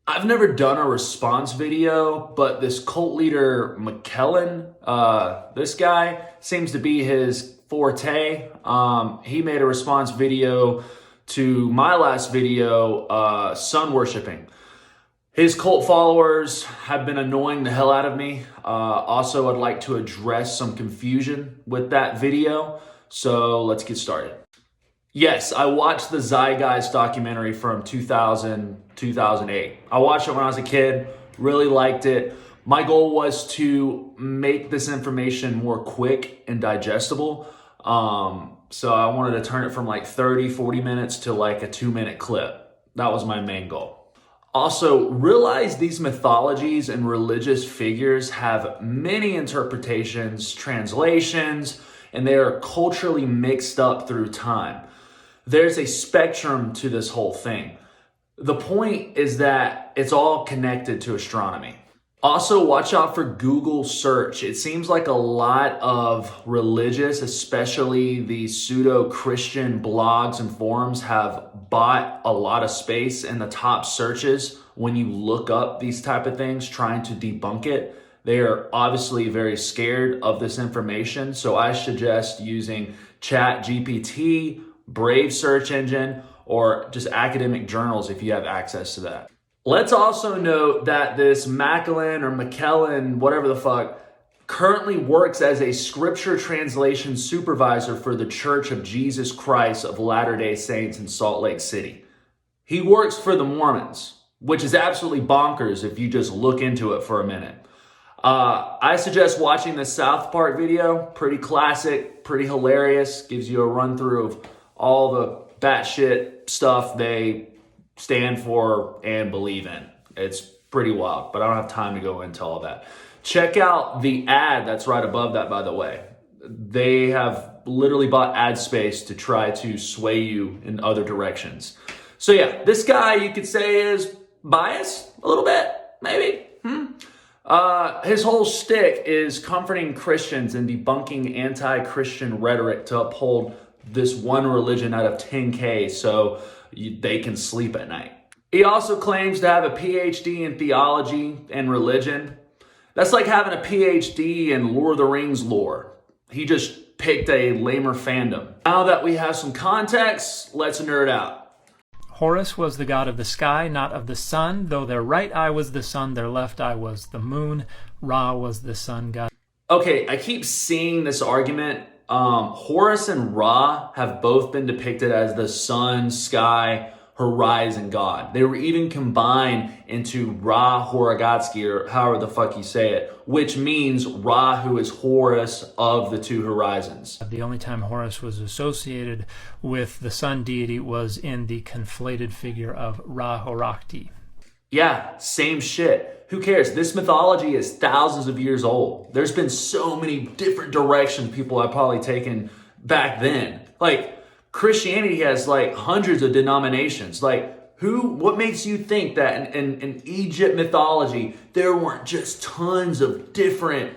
I've never done a response video, but this cult leader, McKellen, this guy seems to be his forte. He made a response video to my last video, sun worshiping. His cult followers have been annoying the hell out of me. Also, I'd like to address some confusion with that video. So let's get started. Yes, I watched the Zeitgeist documentary from 2008. I watched it when I was a kid, really liked it. My goal was to make this information more quick and digestible. So I wanted to turn it from like 30, 40 minutes to like a 2-minute clip. That was my main goal. Also, realize these mythologies and religious figures have many interpretations, translations, and they are culturally mixed up through time. There's a spectrum to this whole thing. The point is that it's all connected to astronomy. Also, watch out for Google search. It seems like a lot of religious, especially the pseudo-Christian blogs and forums, have bought a lot of space in the top searches when you look up these type of things, trying to debunk it. They are obviously very scared of this information, so I suggest using ChatGPT, Brave search engine, or just academic journals if you have access to that. Let's also note that this McKellen, whatever the fuck, currently works as a scripture translation supervisor for the Church of Jesus Christ of Latter-day Saints in Salt Lake City. He works for the Mormons, which is absolutely bonkers if you just look into it for a minute. I suggest watching the South Park video. Pretty classic, pretty hilarious, gives you a run through of all the batshit stuff they stand for and believe in. It's pretty wild, but I don't have time to go into all that. Check out the ad that's right above that, by the way. They have literally bought ad space to try to sway you in other directions. So yeah, this guy you could say is biased a little bit, maybe. His whole shtick is comforting Christians and debunking anti-Christian rhetoric to uphold this one religion out of 10K so they can sleep at night. He also claims to have a PhD in theology and religion. That's like having a PhD in Lord of the Rings lore. He just picked a lamer fandom. Now that we have some context, let's nerd out. Horus was the god of the sky, not of the sun. Though their right eye was the sun, their left eye was the moon. Ra was the sun god. Okay, I keep seeing this argument. Horus and Ra have both been depicted as the sun, sky, horizon god. They were even combined into Ra Horagatsky, or however the fuck you say it, which means Ra, who is Horus of the two horizons. The only time Horus was associated with the sun deity was in the conflated figure of Ra Horakti. Yeah, same shit. Who cares? This mythology is thousands of years old. There's been so many different directions people have probably taken back then. Like, Christianity has like hundreds of denominations. Like, what makes you think that in Egypt mythology, there weren't just tons of different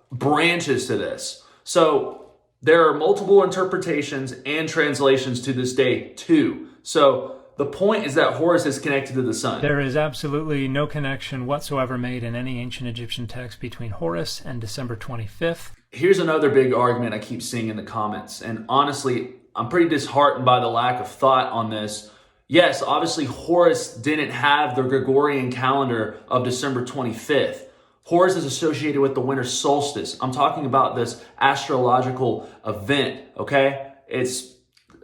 branches to this? So there are multiple interpretations and translations to this day too. So the point is that Horus is connected to the sun. There is absolutely no connection whatsoever made in any ancient Egyptian text between Horus and December 25th. Here's another big argument I keep seeing in the comments. And honestly, I'm pretty disheartened by the lack of thought on this. Yes, obviously Horus didn't have the Gregorian calendar of December 25th. Horus is associated with the winter solstice. I'm talking about this astrological event, okay?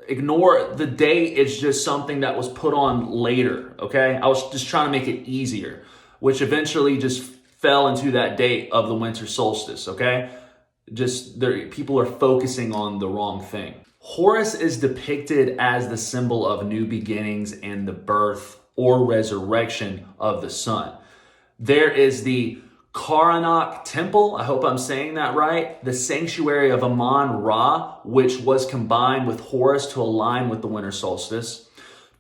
Ignore the date. It's just something that was put on later, okay? I was just trying to make it easier, which eventually just fell into that date of the winter solstice, okay? People are focusing on the wrong thing. Horus is depicted as the symbol of new beginnings and the birth or resurrection of the sun. There is the Karnak temple, I hope I'm saying that right, the sanctuary of Amon-Ra, which was combined with Horus to align with the winter solstice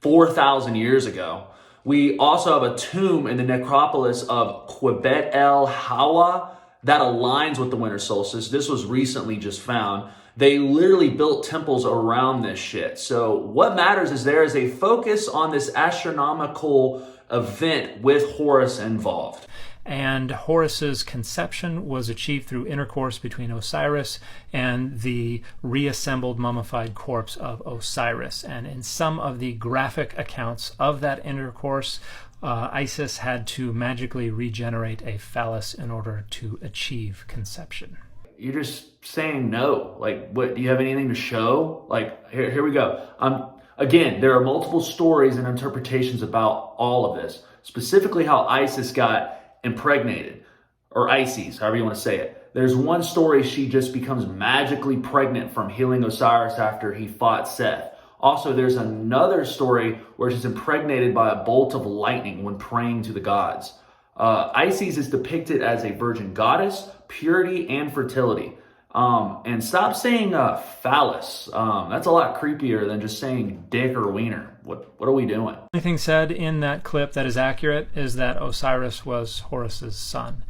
4,000 years ago. We also have a tomb in the necropolis of Qebet el Hawa that aligns with the winter solstice. This was recently just found. They literally built temples around this shit. So what matters is there is a focus on this astronomical event with Horus involved. And Horus's conception was achieved through intercourse between Osiris and the reassembled mummified corpse of Osiris. And in some of the graphic accounts of that intercourse, Isis had to magically regenerate a phallus in order to achieve conception. You're just saying no. Like, what? Do you have anything to show? Like, here we go. Again, there are multiple stories and interpretations about all of this. Specifically how Isis got impregnated, or Isis, however you want to say it. There's one story she just becomes magically pregnant from healing Osiris after he fought Seth. Also, there's another story where she's impregnated by a bolt of lightning when praying to the gods. Isis is depicted as a virgin goddess, purity, and fertility. And stop saying phallus. That's a lot creepier than just saying dick or wiener. What are we doing? The only thing said in that clip that is accurate is that Osiris was Horus's son.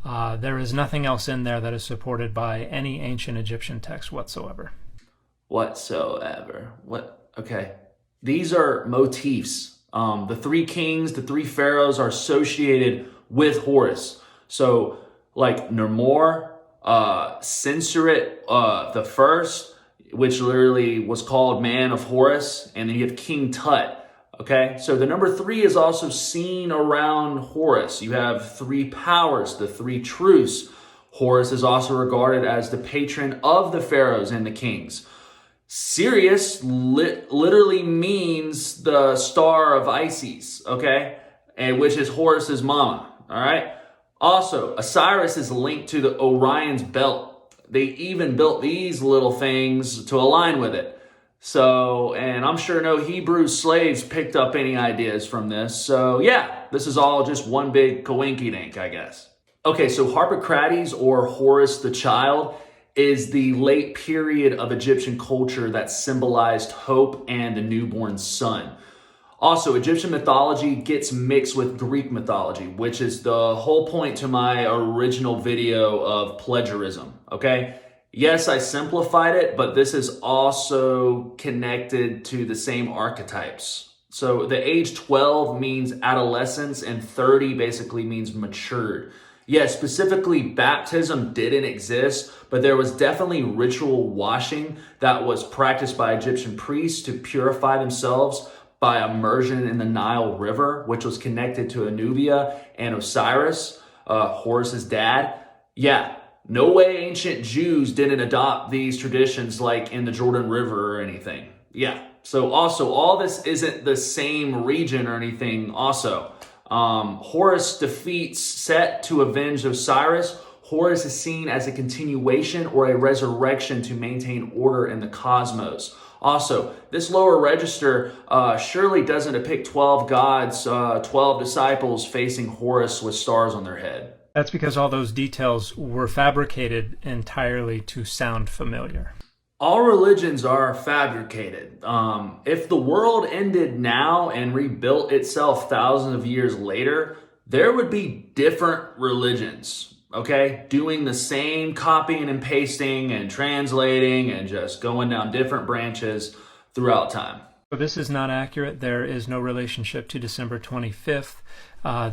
There is nothing else in there that is supported by any ancient Egyptian text whatsoever. Whatsoever. What? Okay. These are motifs. The three kings, the three pharaohs are associated with Horus. So, like Nermor, Sensurit the first, which literally was called Man of Horus, and then you have King Tut. Okay, so the number 3 is also seen around Horus. You have 3 powers, the 3 truths. Horus is also regarded as the patron of the pharaohs and the kings. Sirius literally means the star of Isis, okay, and which is Horus's mama. All right. Also, Osiris is linked to the Orion's belt. They even built these little things to align with it. So, and I'm sure no Hebrew slaves picked up any ideas from this. So yeah, this is all just one big coinky-dink, I guess. Okay, so Harpocrates, or Horus the Child, is the late period of Egyptian culture that symbolized hope and the newborn son. Also, Egyptian mythology gets mixed with Greek mythology, which is the whole point to my original video of plagiarism, okay? Yes, I simplified it, but this is also connected to the same archetypes. So the age 12 means adolescence and 30 basically means matured. Yes, specifically baptism didn't exist, but there was definitely ritual washing that was practiced by Egyptian priests to purify themselves by immersion in the Nile River, which was connected to Anubia and Osiris, Horus's dad. Yeah, no way ancient Jews didn't adopt these traditions like in the Jordan River or anything. Yeah, so also all this isn't the same region or anything also. Horus defeats Set to avenge Osiris. Horus is seen as a continuation or a resurrection to maintain order in the cosmos. Also, this lower register surely doesn't depict 12 gods, 12 disciples facing Horus with stars on their head. That's because all those details were fabricated entirely to sound familiar. All religions are fabricated. If the world ended now and rebuilt itself thousands of years later, there would be different religions, okay? Doing the same copying and pasting and translating and just going down different branches throughout time. So this is not accurate. There is no relationship to December 25th.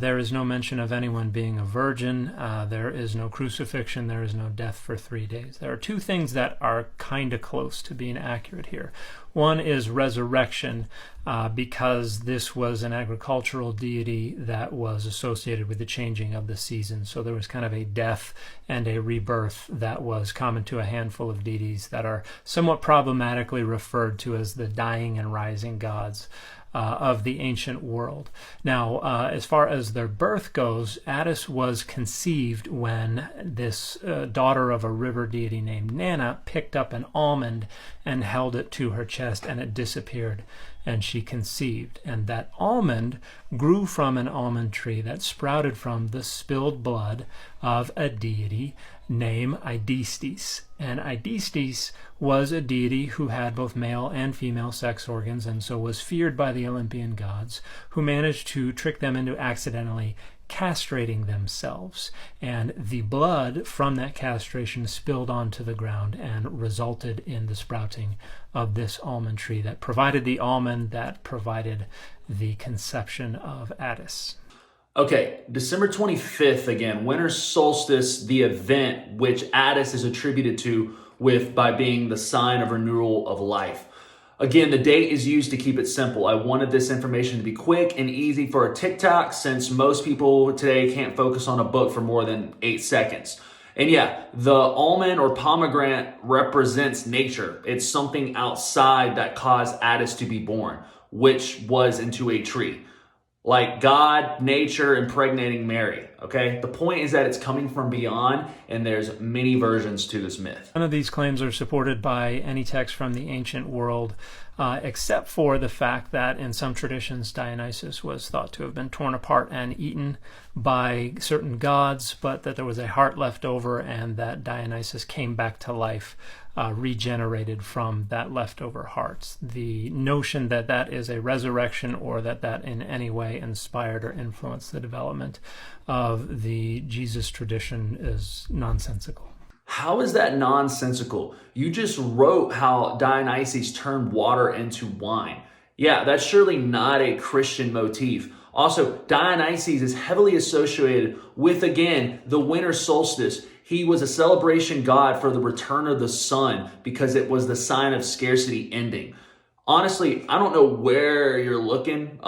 There is no mention of anyone being a virgin. There is no crucifixion. There is no death for 3 days. There are 2 things that are kind of close to being accurate here. One is resurrection, because this was an agricultural deity that was associated with the changing of the seasons. So there was kind of a death and a rebirth that was common to a handful of deities that are somewhat problematically referred to as the dying and rising gods of the ancient world. Now, as far as their birth goes, Attis was conceived when this daughter of a river deity named Nana picked up an almond and held it to her chest, and it disappeared, and she conceived. And that almond grew from an almond tree that sprouted from the spilled blood of a deity named Idistis. And Idistis was a deity who had both male and female sex organs, and so was feared by the Olympian gods, who managed to trick them into accidentally castrating themselves, and the blood from that castration spilled onto the ground and resulted in the sprouting of this almond tree that provided the almond that provided the conception of Attis. Okay, December 25th, again, winter solstice, the event which Attis is attributed to by being the sign of renewal of life. Again, the date is used to keep it simple. I wanted this information to be quick and easy for a TikTok, since most people today can't focus on a book for more than 8 seconds. And yeah, the almond or pomegranate represents nature. It's something outside that caused Attis to be born, which was into a tree. Like God, nature, impregnating Mary, okay? The point is that it's coming from beyond, and there's many versions to this myth. None of these claims are supported by any text from the ancient world, except for the fact that in some traditions Dionysus was thought to have been torn apart and eaten by certain gods, but that there was a heart left over and that Dionysus came back to life, regenerated from that leftover heart. The notion that that is a resurrection, or that that in any way inspired or influenced the development of the Jesus tradition, is nonsensical. How is that nonsensical? You just wrote how Dionysus turned water into wine. Yeah, that's surely not a Christian motif. Also, Dionysus is heavily associated with, again, the winter solstice. He was a celebration god for the return of the sun because it was the sign of scarcity ending. Honestly, I don't know where you're looking.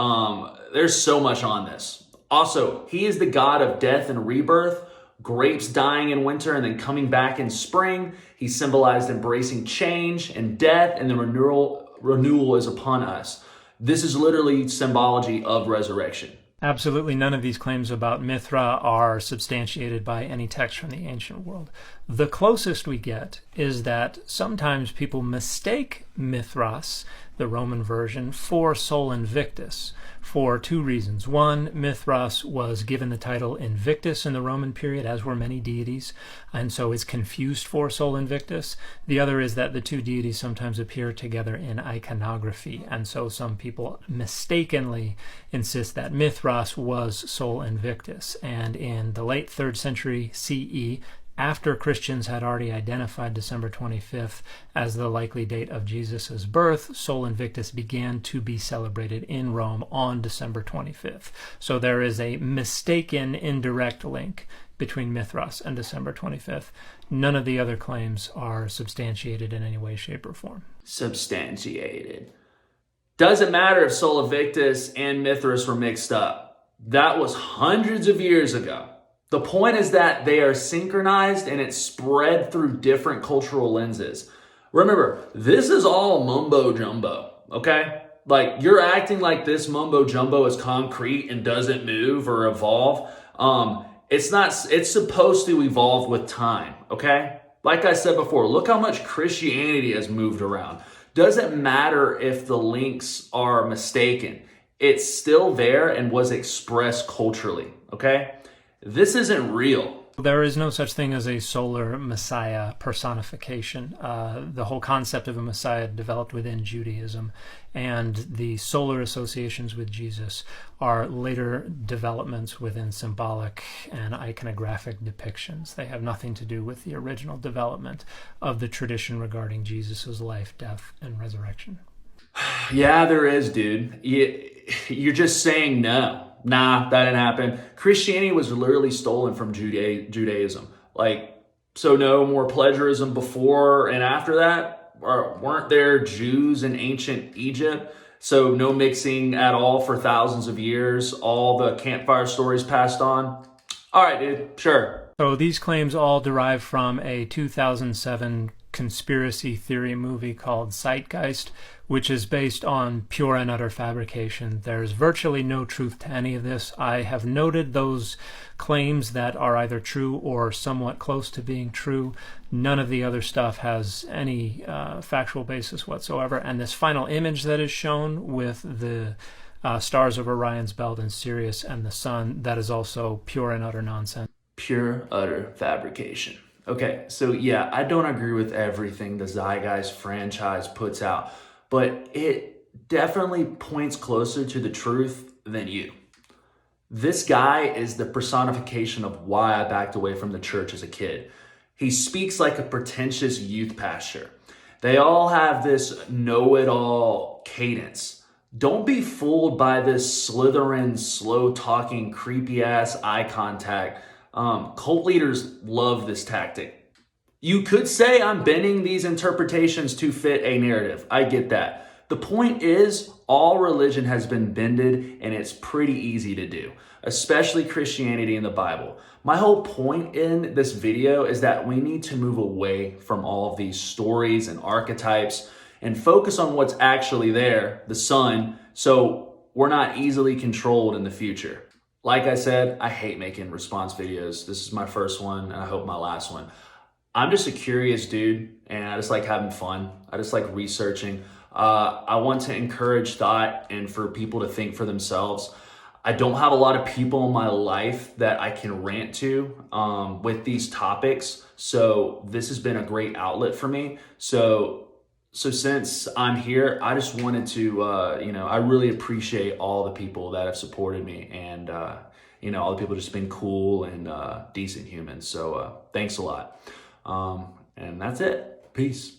There's so much on this. Also, he is the god of death and rebirth, grapes dying in winter and then coming back in spring. He symbolized embracing change and death, and the renewal is upon us. This is literally symbology of resurrection. Absolutely none of these claims about Mithra are substantiated by any text from the ancient world. The closest we get is that sometimes people mistake Mithras, the Roman version, for Sol Invictus, for two reasons. One, Mithras was given the title Invictus in the Roman period, as were many deities, and so is confused for Sol Invictus. The other is that the two deities sometimes appear together in iconography, and so some people mistakenly insist that Mithras was Sol Invictus. And in the late 3rd century CE, after Christians had already identified December 25th as the likely date of Jesus' birth, Sol Invictus began to be celebrated in Rome on December 25th. So there is a mistaken indirect link between Mithras and December 25th. None of the other claims are substantiated in any way, shape, or form. Substantiated. Doesn't matter if Sol Invictus and Mithras were mixed up. That was hundreds of years ago. The point is that they are synchronized and it's spread through different cultural lenses. Remember, this is all mumbo jumbo, okay? Like, you're acting like this mumbo jumbo is concrete and doesn't move or evolve. It's not, it's supposed to evolve with time, okay? Like I said before, look how much Christianity has moved around. Doesn't matter if the links are mistaken. It's still there and was expressed culturally, okay? This isn't real. There is no such thing as a solar Messiah personification. The whole concept of a Messiah developed within Judaism, and the solar associations with Jesus are later developments within symbolic and iconographic depictions. They have nothing to do with the original development of the tradition regarding Jesus' life, death, and resurrection. Yeah, there is, dude. You're just saying no. Nah, that didn't happen. Christianity was literally stolen from Judaism. Like, so no more plagiarism before and after that? Or weren't there Jews in ancient Egypt? So no mixing at all for thousands of years. All the campfire stories passed on. All right, dude, sure. So these claims all derive from a 2007 conspiracy theory movie called Zeitgeist, which is based on pure and utter fabrication. There's virtually no truth to any of this. I have noted those claims that are either true or somewhat close to being true. None of the other stuff has any factual basis whatsoever. And this final image that is shown with the stars of Orion's belt and Sirius and the sun, that is also pure and utter nonsense. Pure, utter fabrication. Okay, so yeah, I don't agree with everything the Zeitgeist franchise puts out, but it definitely points closer to the truth than you. This guy is the personification of why I backed away from the church as a kid. He speaks like a pretentious youth pastor. They all have this know-it-all cadence. Don't be fooled by this slithering, slow-talking, creepy-ass eye contact. Cult leaders love this tactic. You could say I'm bending these interpretations to fit a narrative. I get that. The point is, all religion has been bended, and it's pretty easy to do, especially Christianity and the Bible. My whole point in this video is that we need to move away from all of these stories and archetypes and focus on what's actually there, the sun, so we're not easily controlled in the future. Like I said, I hate making response videos. This is my first one, and I hope my last one. I'm just a curious dude, and I just like having fun. I just like researching. I want to encourage thought and for people to think for themselves. I don't have a lot of people in my life that I can rant to with these topics, so this has been a great outlet for me. So since I'm here, I just wanted to, I really appreciate all the people that have supported me, and all the people just been cool and decent humans. So thanks a lot. And that's it. Peace.